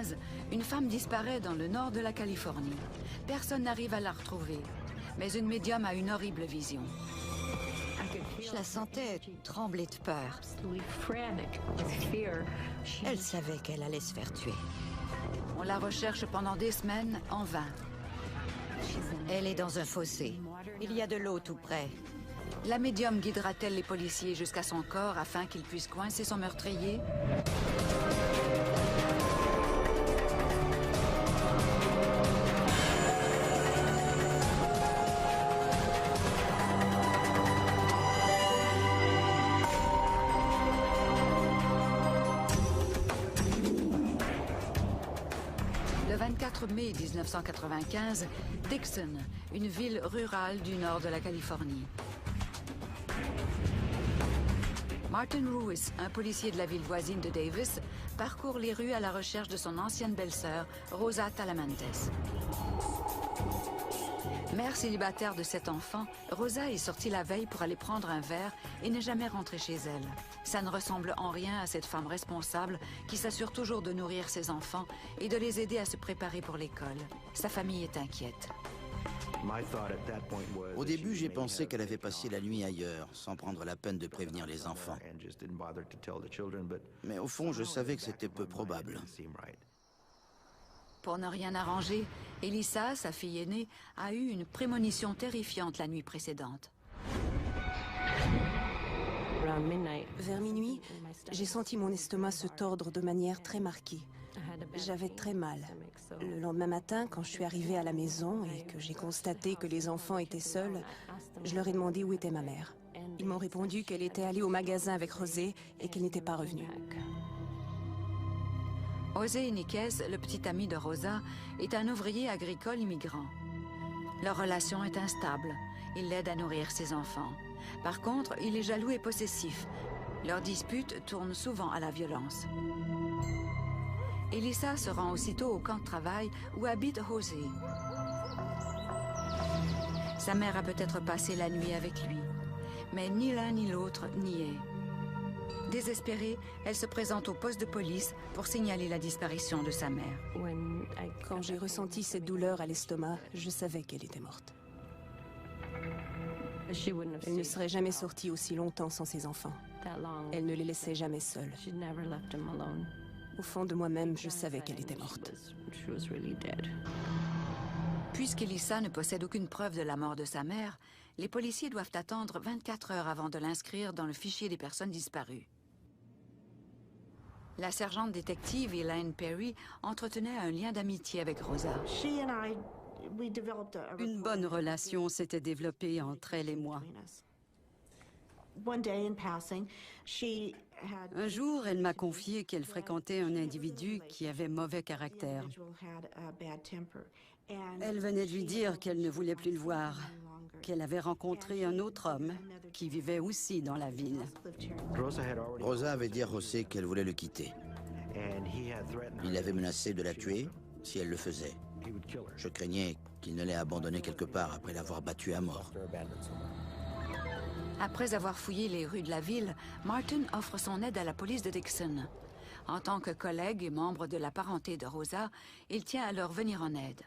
2015, une femme disparaît dans le nord de la Californie. Personne n'arrive à la retrouver, mais une médium a une horrible vision. Je la sentais trembler de peur. Elle savait qu'elle allait se faire tuer. On la recherche pendant des semaines, en vain. Elle est dans un fossé. Il y a de l'eau tout près. La médium guidera-t-elle les policiers jusqu'à son corps afin qu'ils puissent coincer son meurtrier? Le 24 mai 1995, Dixon, une ville rurale du nord de la Californie. Martin Ruiz, un policier de la ville voisine de Davis, parcourt les rues à la recherche de son ancienne belle-sœur, Rosa Talamantes. Mère célibataire de 7 enfants, Rosa est sortie la veille pour aller prendre un verre et n'est jamais rentrée chez elle. Ça ne ressemble en rien à cette femme responsable qui s'assure toujours de nourrir ses enfants et de les aider à se préparer pour l'école. Sa famille est inquiète. Au début, j'ai pensé qu'elle avait passé la nuit ailleurs, sans prendre la peine de prévenir les enfants. Mais au fond, je savais que c'était peu probable. Pour ne rien arranger, Elissa, sa fille aînée, a eu une prémonition terrifiante la nuit précédente. Vers minuit, j'ai senti mon estomac se tordre de manière très marquée. J'avais très mal. Le lendemain matin, quand je suis arrivée à la maison et que j'ai constaté que les enfants étaient seuls, je leur ai demandé où était ma mère. Ils m'ont répondu qu'elle était allée au magasin avec José et qu'elle n'était pas revenue. José Enriquez, le petit ami de Rosa, est un ouvrier agricole immigrant. Leur relation est instable. Il l'aide à nourrir ses enfants. Par contre, il est jaloux et possessif. Leurs disputes tournent souvent à la violence. Elissa se rend aussitôt au camp de travail où habite José. Sa mère a peut-être passé la nuit avec lui, mais ni l'un ni l'autre n'y est. Désespérée, elle se présente au poste de police pour signaler la disparition de sa mère. Quand j'ai ressenti cette douleur à l'estomac, je savais qu'elle était morte. Elle ne serait jamais sortie aussi longtemps sans ses enfants. Elle ne les laissait jamais seuls. Au fond de moi-même, je savais qu'elle était morte. Puisqu'Elissa ne possède aucune preuve de la mort de sa mère, les policiers doivent attendre 24 heures avant de l'inscrire dans le fichier des personnes disparues. La sergente détective Elaine Perry entretenait un lien d'amitié avec Rosa. Une bonne relation s'était développée entre elle et moi. Un jour, elle m'a confié qu'elle fréquentait un individu qui avait mauvais caractère. Elle venait de lui dire qu'elle ne voulait plus le voir, qu'elle avait rencontré un autre homme qui vivait aussi dans la ville. Rosa avait dit à José qu'elle voulait le quitter. Il avait menacé de la tuer si elle le faisait. Je craignais qu'il ne l'ait abandonnée quelque part après l'avoir battue à mort. Après avoir fouillé les rues de la ville, Martin offre son aide à la police de Dixon. En tant que collègue et membre de la parenté de Rosa, il tient à leur venir en aide.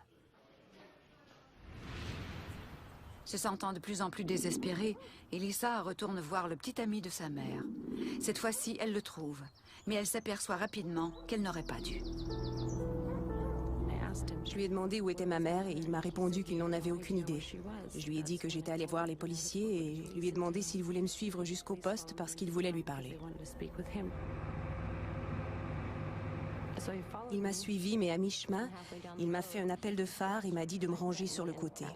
Se sentant de plus en plus désespérée, Elissa retourne voir le petit ami de sa mère. Cette fois-ci, elle le trouve, mais elle s'aperçoit rapidement qu'elle n'aurait pas dû. Je lui ai demandé où était ma mère et il m'a répondu qu'il n'en avait aucune idée. Je lui ai dit que j'étais allée voir les policiers et lui ai demandé s'il voulait me suivre jusqu'au poste parce qu'il voulait lui parler. Il m'a suivi, mais à mi-chemin, il m'a fait un appel de phare et m'a dit de me ranger sur le côté.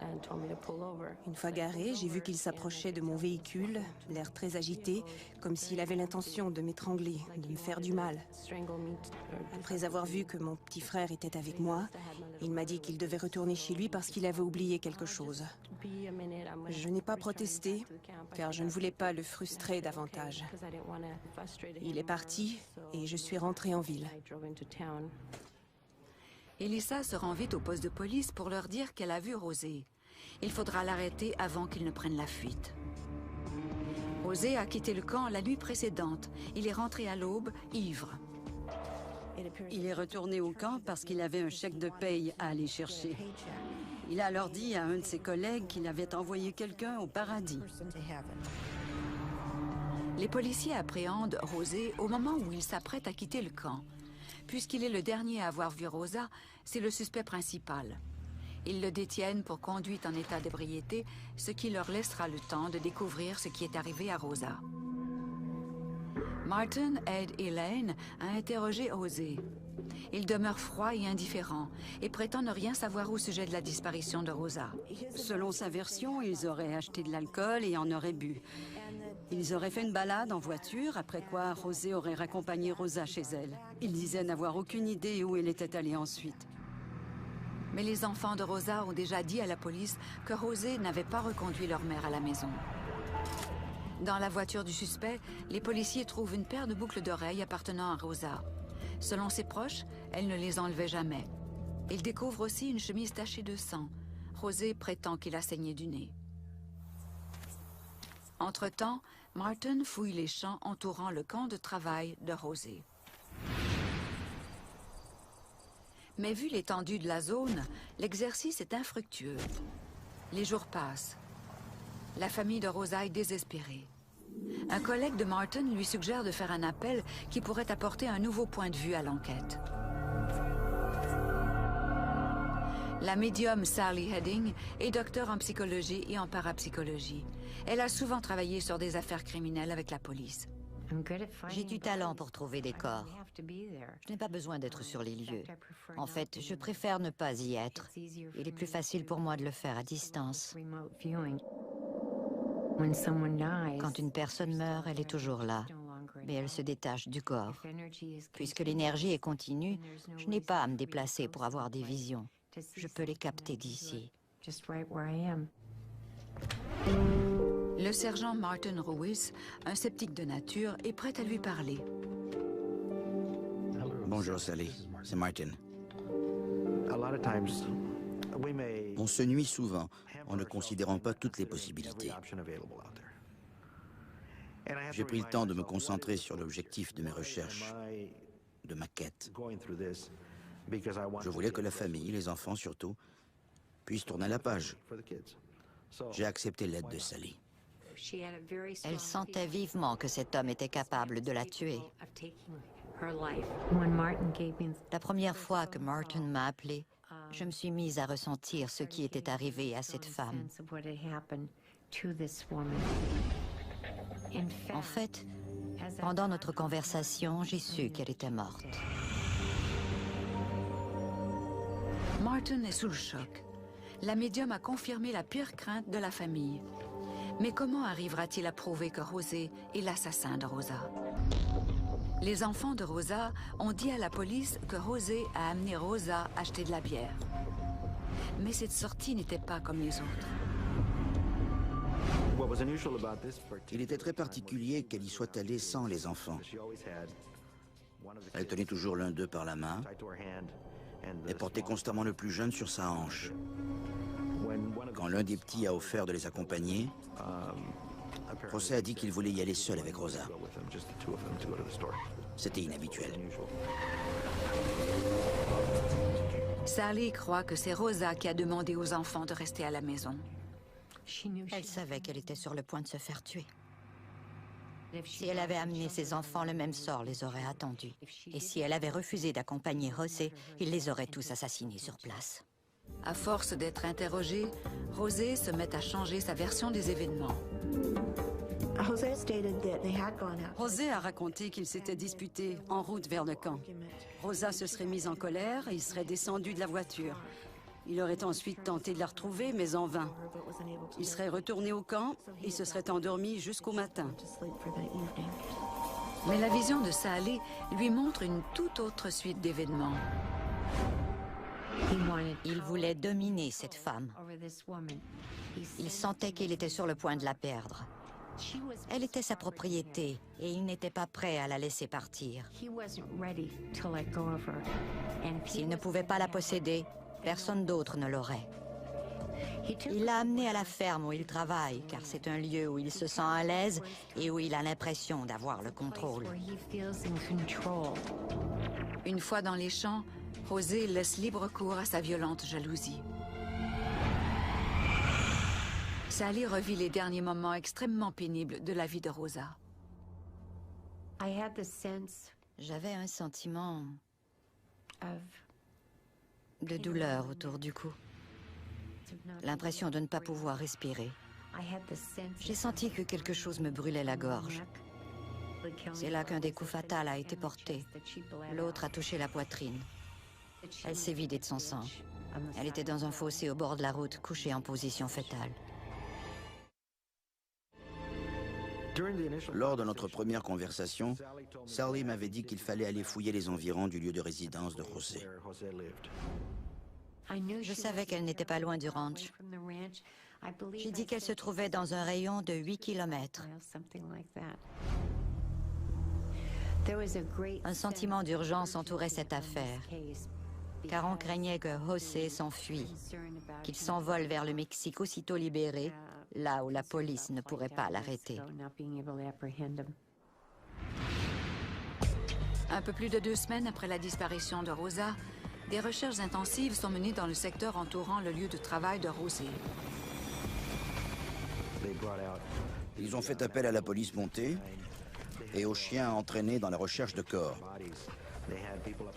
Une fois garé, j'ai vu qu'il s'approchait de mon véhicule, l'air très agité, comme s'il avait l'intention de m'étrangler, de me faire du mal. Après avoir vu que mon petit frère était avec moi, il m'a dit qu'il devait retourner chez lui parce qu'il avait oublié quelque chose. Je n'ai pas protesté, car je ne voulais pas le frustrer davantage. Il est parti et je suis rentrée en ville. Elissa se rend vite au poste de police pour leur dire qu'elle a vu José. Il faudra l'arrêter avant qu'il ne prenne la fuite. José a quitté le camp la nuit précédente. Il est rentré à l'aube, ivre. Il est retourné au camp parce qu'il avait un chèque de paye à aller chercher. Il a alors dit à un de ses collègues qu'il avait envoyé quelqu'un au paradis. Les policiers appréhendent José au moment où il s'apprête à quitter le camp. Puisqu'il est le dernier à avoir vu Rosa, c'est le suspect principal. Ils le détiennent pour conduite en état d'ébriété, ce qui leur laissera le temps de découvrir ce qui est arrivé à Rosa. Martin aide Elaine à interroger José. Il demeure froid et indifférent et prétend ne rien savoir au sujet de la disparition de Rosa. Selon sa version, ils auraient acheté de l'alcool et en auraient bu. Ils auraient fait une balade en voiture, après quoi José aurait raccompagné Rosa chez elle. Il disait n'avoir aucune idée où elle était allée ensuite. Mais les enfants de Rosa ont déjà dit à la police que José n'avait pas reconduit leur mère à la maison. Dans la voiture du suspect, les policiers trouvent une paire de boucles d'oreilles appartenant à Rosa. Selon ses proches, elle ne les enlevait jamais. Ils découvrent aussi une chemise tachée de sang. José prétend qu'il a saigné du nez. Entre-temps, Martin fouille les champs entourant le camp de travail de José. Mais vu l'étendue de la zone, l'exercice est infructueux. Les jours passent. La famille de Rosa est désespérée. Un collègue de Martin lui suggère de faire un appel qui pourrait apporter un nouveau point de vue à l'enquête. La médium Sally Heading est docteur en psychologie et en parapsychologie. Elle a souvent travaillé sur des affaires criminelles avec la police. J'ai du talent pour trouver des corps. Je n'ai pas besoin d'être sur les lieux. En fait, je préfère ne pas y être. Il est plus facile pour moi de le faire à distance. Quand une personne meurt, elle est toujours là, mais elle se détache du corps. Puisque l'énergie est continue, je n'ai pas à me déplacer pour avoir des visions. Je peux les capter d'ici. Le sergent Martin Ruiz, un sceptique de nature, est prêt à lui parler. Bonjour Sally, c'est Martin. On se nuit souvent en ne considérant pas toutes les possibilités. J'ai pris le temps de me concentrer sur l'objectif de mes recherches, de ma quête. Je voulais que la famille, les enfants surtout, puissent tourner la page. J'ai accepté l'aide de Sally. Elle sentait vivement que cet homme était capable de la tuer. La première fois que Martin m'a appelée, je me suis mise à ressentir ce qui était arrivé à cette femme. En fait, pendant notre conversation, j'ai su qu'elle était morte. Martin est sous le choc. La médium a confirmé la pire crainte de la famille. Mais comment arrivera-t-il à prouver que José est l'assassin de Rosa? Les enfants de Rosa ont dit à la police que José a amené Rosa acheter de la bière. Mais cette sortie n'était pas comme les autres. Il était très particulier qu'elle y soit allée sans les enfants. Elle tenait toujours l'un d'eux par la main et portait constamment le plus jeune sur sa hanche. Quand l'un des petits a offert de les accompagner, José a dit qu'il voulait y aller seul avec Rosa. C'était inhabituel. Sally croit que c'est Rosa qui a demandé aux enfants de rester à la maison. Elle savait qu'elle était sur le point de se faire tuer. Si elle avait amené ses enfants, le même sort les aurait attendus. Et si elle avait refusé d'accompagner José, il les aurait tous assassinés sur place. À force d'être interrogée, José se met à changer sa version des événements. José a raconté qu'il s'était disputé en route vers le camp. Rosa se serait mise en colère et il serait descendu de la voiture. Il aurait ensuite tenté de la retrouver, mais en vain. Il serait retourné au camp et se serait endormi jusqu'au matin. Mais la vision de Sally lui montre une toute autre suite d'événements. Il voulait dominer cette femme. Il sentait qu'il était sur le point de la perdre. Elle était sa propriété et il n'était pas prêt à la laisser partir. S'il ne pouvait pas la posséder, personne d'autre ne l'aurait. Il l'a amenée à la ferme où il travaille, car c'est un lieu où il se sent à l'aise et où il a l'impression d'avoir le contrôle. Une fois dans les champs, José laisse libre cours à sa violente jalousie. Sally revit les derniers moments extrêmement pénibles de la vie de Rosa. J'avais un sentiment de douleur autour du cou. L'impression de ne pas pouvoir respirer. J'ai senti que quelque chose me brûlait la gorge. C'est là qu'un des coups fatals a été porté. L'autre a touché la poitrine. Elle s'est vidée de son sang. Elle était dans un fossé au bord de la route, couchée en position fétale. Lors de notre première conversation, Sally m'avait dit qu'il fallait aller fouiller les environs du lieu de résidence de José. Je savais qu'elle n'était pas loin du ranch. J'ai dit qu'elle se trouvait dans un rayon de 8 kilomètres. Un sentiment d'urgence entourait cette affaire, car on craignait que José s'enfuit, qu'il s'envole vers le Mexique aussitôt libéré, là où la police ne pourrait pas l'arrêter. Un peu plus de 2 semaines après la disparition de Rosa, des recherches intensives sont menées dans le secteur entourant le lieu de travail de José. Ils ont fait appel à la police montée et aux chiens entraînés dans la recherche de corps.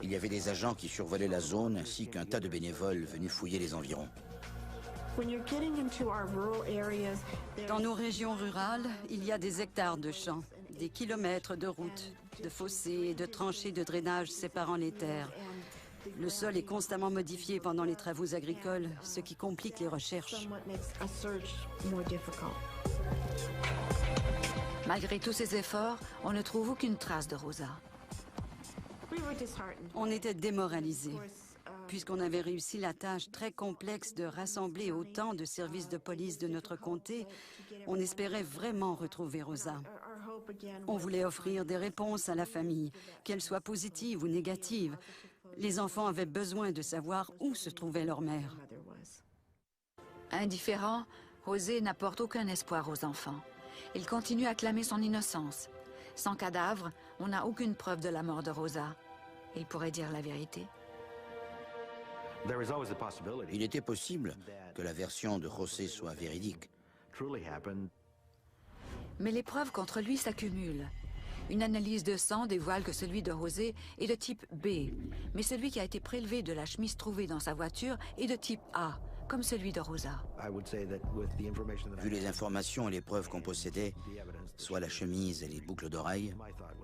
Il y avait des agents qui survolaient la zone ainsi qu'un tas de bénévoles venus fouiller les environs. Dans nos régions rurales, il y a des hectares de champs, des kilomètres de routes, de fossés et de tranchées de drainage séparant les terres. Le sol est constamment modifié pendant les travaux agricoles, ce qui complique les recherches. Malgré tous ces efforts, on ne trouve aucune trace de Rosa. On était démoralisés. Puisqu'on avait réussi la tâche très complexe de rassembler autant de services de police de notre comté, on espérait vraiment retrouver Rosa. On voulait offrir des réponses à la famille, qu'elles soient positives ou négatives. Les enfants avaient besoin de savoir où se trouvait leur mère. Indifférent, José n'apporte aucun espoir aux enfants. Il continue à clamer son innocence. Sans cadavre, on n'a aucune preuve de la mort de Rosa. Il pourrait dire la vérité. Il était possible que la version de José soit véridique. Mais les preuves contre lui s'accumulent. Une analyse de sang dévoile que celui de José est de type B, mais celui qui a été prélevé de la chemise trouvée dans sa voiture est de type A, comme celui de Rosa. Vu les informations et les preuves qu'on possédait, soit la chemise et les boucles d'oreilles,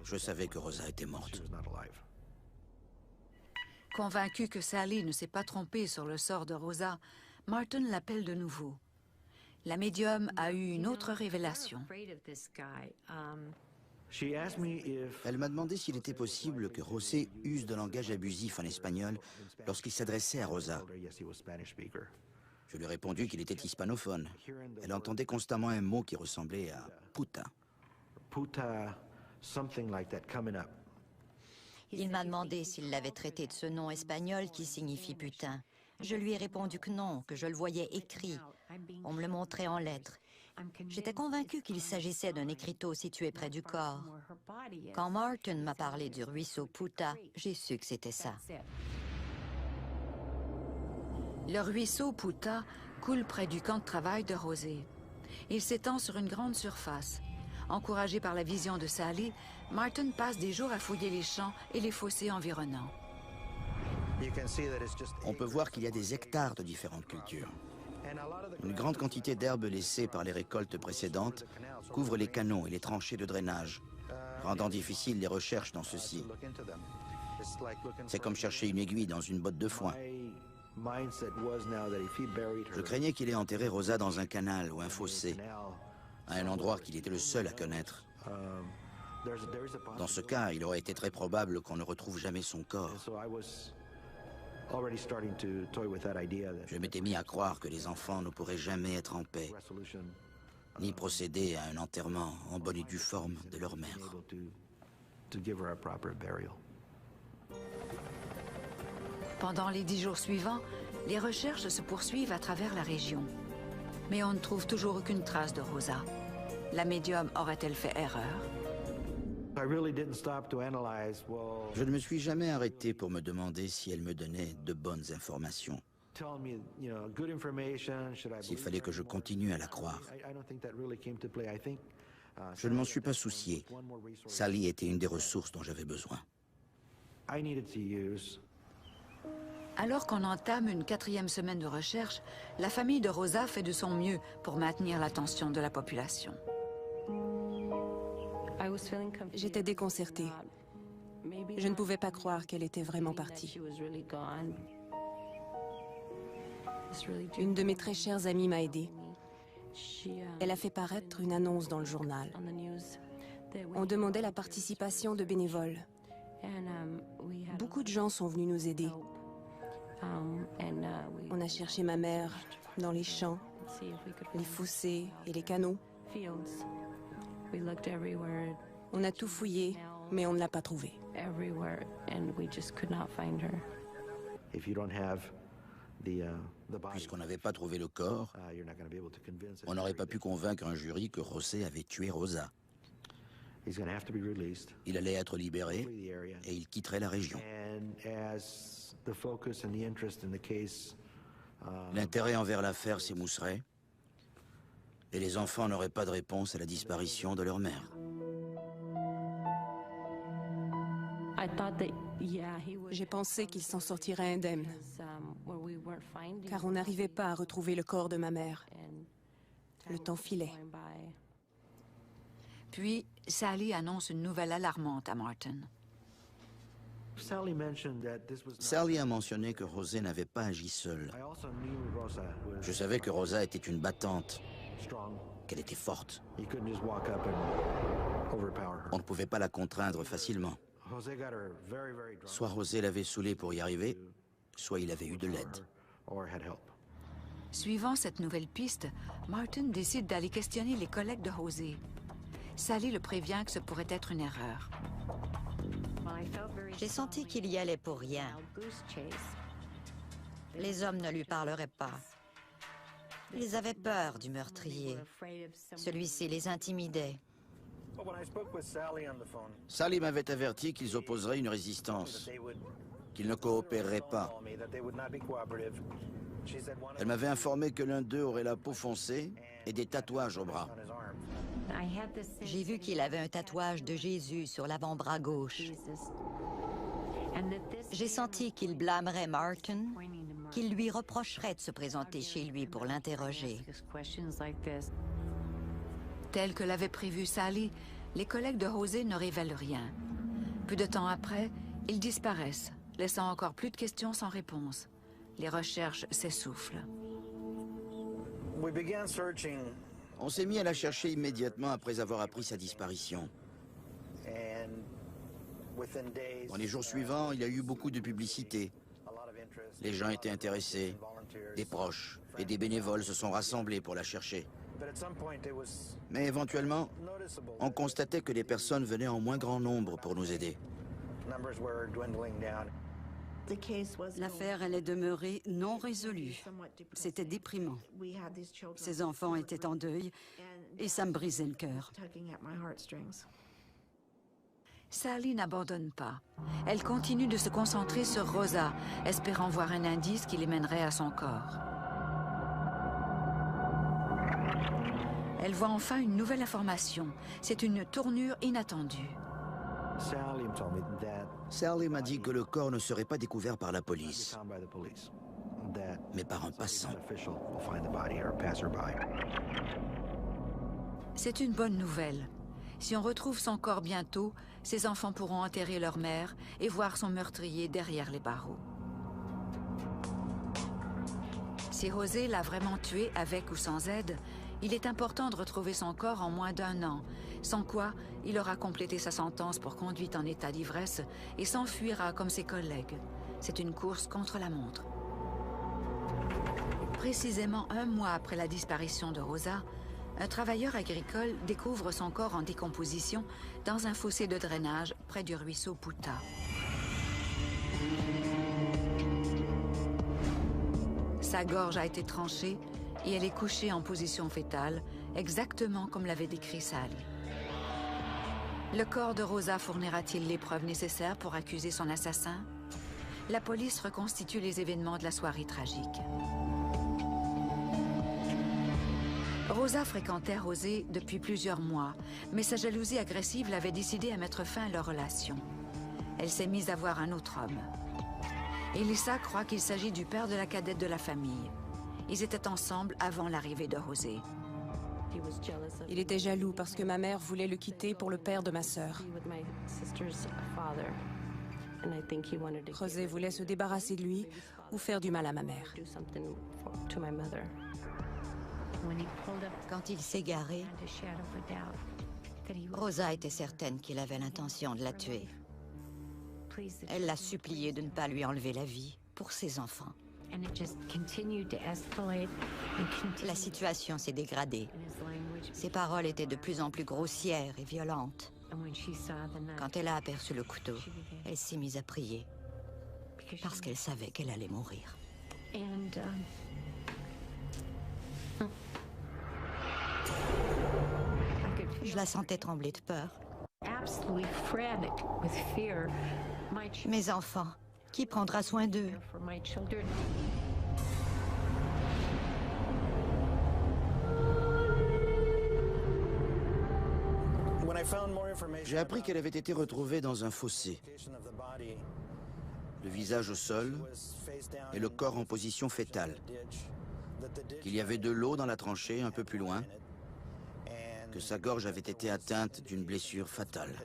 je savais que Rosa était morte. Convaincu que Sally ne s'est pas trompée sur le sort de Rosa, Martin l'appelle de nouveau. La médium a eu une autre révélation. Elle m'a demandé s'il était possible que José use de langage abusif en espagnol lorsqu'il s'adressait à Rosa. Je lui ai répondu qu'il était hispanophone. Elle entendait constamment un mot qui ressemblait à « puta ». Il m'a demandé s'il l'avait traité de ce nom espagnol qui signifie putain. Je lui ai répondu que non, que je le voyais écrit. On me le montrait en lettres. J'étais convaincue qu'il s'agissait d'un écriteau situé près du corps. Quand Martin m'a parlé du ruisseau Puta, j'ai su que c'était ça. Le ruisseau Puta coule près du camp de travail de José. Il s'étend sur une grande surface. Encouragé par la vision de Sally, Martin passe des jours à fouiller les champs et les fossés environnants. On peut voir qu'il y a des hectares de différentes cultures. Une grande quantité d'herbes laissées par les récoltes précédentes couvre les canaux et les tranchées de drainage, rendant difficiles les recherches dans ceux-ci. C'est comme chercher une aiguille dans une botte de foin. Je craignais qu'il ait enterré Rosa dans un canal ou un fossé, à un endroit qu'il était le seul à connaître. Dans ce cas, il aurait été très probable qu'on ne retrouve jamais son corps. Je m'étais mis à croire que les enfants ne pourraient jamais être en paix, ni procéder à un enterrement en bonne et due forme de leur mère. Pendant les 10 jours suivants, les recherches se poursuivent à travers la région. Mais on ne trouve toujours aucune trace de Rosa. La médium aurait-elle fait erreur? Je ne me suis jamais arrêté pour me demander si elle me donnait de bonnes informations. S'il fallait que je continue à la croire. Je ne m'en suis pas soucié. Sally était une des ressources dont j'avais besoin. Alors qu'on entame une 4e semaine de recherche, la famille de Rosa fait de son mieux pour maintenir l'attention de la population. J'étais déconcertée. Je ne pouvais pas croire qu'elle était vraiment partie. Une de mes très chères amies m'a aidée. Elle a fait paraître une annonce dans le journal. On demandait la participation de bénévoles. Beaucoup de gens sont venus nous aider. On a cherché ma mère dans les champs, les fossés et les canaux. On a tout fouillé, mais on ne l'a pas trouvée. Puisqu'on n'avait pas trouvé le corps, on n'aurait pas pu convaincre un jury que José avait tué Rosa. Il allait être libéré et il quitterait la région. L'intérêt envers l'affaire s'émousserait et les enfants n'auraient pas de réponse à la disparition de leur mère. J'ai pensé qu'il s'en sortirait indemne, car on n'arrivait pas à retrouver le corps de ma mère. Le temps filait. Puis, Sally annonce une nouvelle alarmante à Martin. Sally a mentionné que José n'avait pas agi seul. Je savais que Rosa était une battante, qu'elle était forte. On ne pouvait pas la contraindre facilement. Soit José l'avait saoulée pour y arriver, soit il avait eu de l'aide. Suivant cette nouvelle piste, Martin décide d'aller questionner les collègues de José. Sally le prévient que ce pourrait être une erreur. J'ai senti qu'il y allait pour rien. Les hommes ne lui parleraient pas. Ils avaient peur du meurtrier. Celui-ci les intimidait. Sally m'avait averti qu'ils opposeraient une résistance, qu'ils ne coopéreraient pas. Elle m'avait informé que l'un d'eux aurait la peau foncée et des tatouages au bras. J'ai vu qu'il avait un tatouage de Jésus sur l'avant-bras gauche. J'ai senti qu'il blâmerait Martin, qu'il lui reprocherait de se présenter chez lui pour l'interroger. Tel que l'avait prévu Sally, les collègues de José ne révèlent rien. Peu de temps après, ils disparaissent, laissant encore plus de questions sans réponse. Les recherches s'essoufflent. On s'est mis à la chercher immédiatement après avoir appris sa disparition. Dans les jours suivants, il y a eu beaucoup de publicité. Les gens étaient intéressés, des proches et des bénévoles se sont rassemblés pour la chercher. Mais éventuellement, on constatait que les personnes venaient en moins grand nombre pour nous aider. L'affaire, elle est demeurée non résolue. C'était déprimant. Ces enfants étaient en deuil et ça me brisait le cœur. Sally n'abandonne pas. Elle continue de se concentrer sur Rosa, espérant voir un indice qui les mènerait à son corps. Elle voit enfin une nouvelle information. C'est une tournure inattendue. Sally m'a dit que le corps ne serait pas découvert par la police, mais par un passant. C'est une bonne nouvelle. Si on retrouve son corps bientôt, ses enfants pourront enterrer leur mère et voir son meurtrier derrière les barreaux. Si José l'a vraiment tué avec ou sans aide, il est important de retrouver son corps en moins d'1 an, sans quoi il aura complété sa sentence pour conduite en état d'ivresse et s'enfuira comme ses collègues. C'est une course contre la montre. Précisément 1 mois après la disparition de Rosa, un travailleur agricole découvre son corps en décomposition dans un fossé de drainage près du ruisseau Puta. Sa gorge a été tranchée et elle est couchée en position fétale, exactement comme l'avait décrit Sally. Le corps de Rosa fournira-t-il les preuves nécessaires pour accuser son assassin? La police reconstitue les événements de la soirée tragique. Rosa fréquentait José depuis plusieurs mois, mais sa jalousie agressive l'avait décidé à mettre fin à leur relation. Elle s'est mise à voir un autre homme. Elissa croit qu'il s'agit du père de la cadette de la famille. Ils étaient ensemble avant l'arrivée de José. Il était jaloux parce que ma mère voulait le quitter pour le père de ma sœur. José voulait se débarrasser de lui ou faire du mal à ma mère. Quand il s'est garé, Rosa était certaine qu'il avait l'intention de la tuer. Elle l'a supplié de ne pas lui enlever la vie pour ses enfants. La situation s'est dégradée. Ses paroles étaient de plus en plus grossières et violentes. Quand elle a aperçu le couteau, elle s'est mise à prier parce qu'elle savait qu'elle allait mourir. Je la sentais trembler de peur. Mes enfants, qui prendra soin d'eux? J'ai appris qu'elle avait été retrouvée dans un fossé, le visage au sol et le corps en position fétale, qu'il y avait de l'eau dans la tranchée un peu plus loin, que sa gorge avait été atteinte d'une blessure fatale.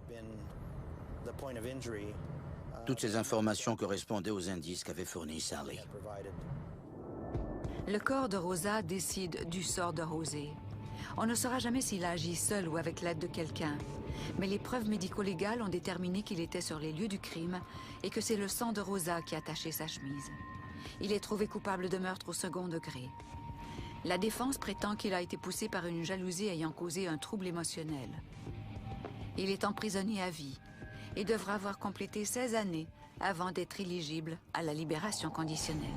Toutes ces informations correspondaient aux indices qu'avait fournis Sally. Le corps de Rosa décide du sort de José. On ne saura jamais s'il a agi seul ou avec l'aide de quelqu'un. Mais les preuves médico-légales ont déterminé qu'il était sur les lieux du crime et que c'est le sang de Rosa qui a taché sa chemise. Il est trouvé coupable de meurtre au second degré. La défense prétend qu'il a été poussé par une jalousie ayant causé un trouble émotionnel. Il est emprisonné à vie et devra avoir complété 16 années avant d'être éligible à la libération conditionnelle.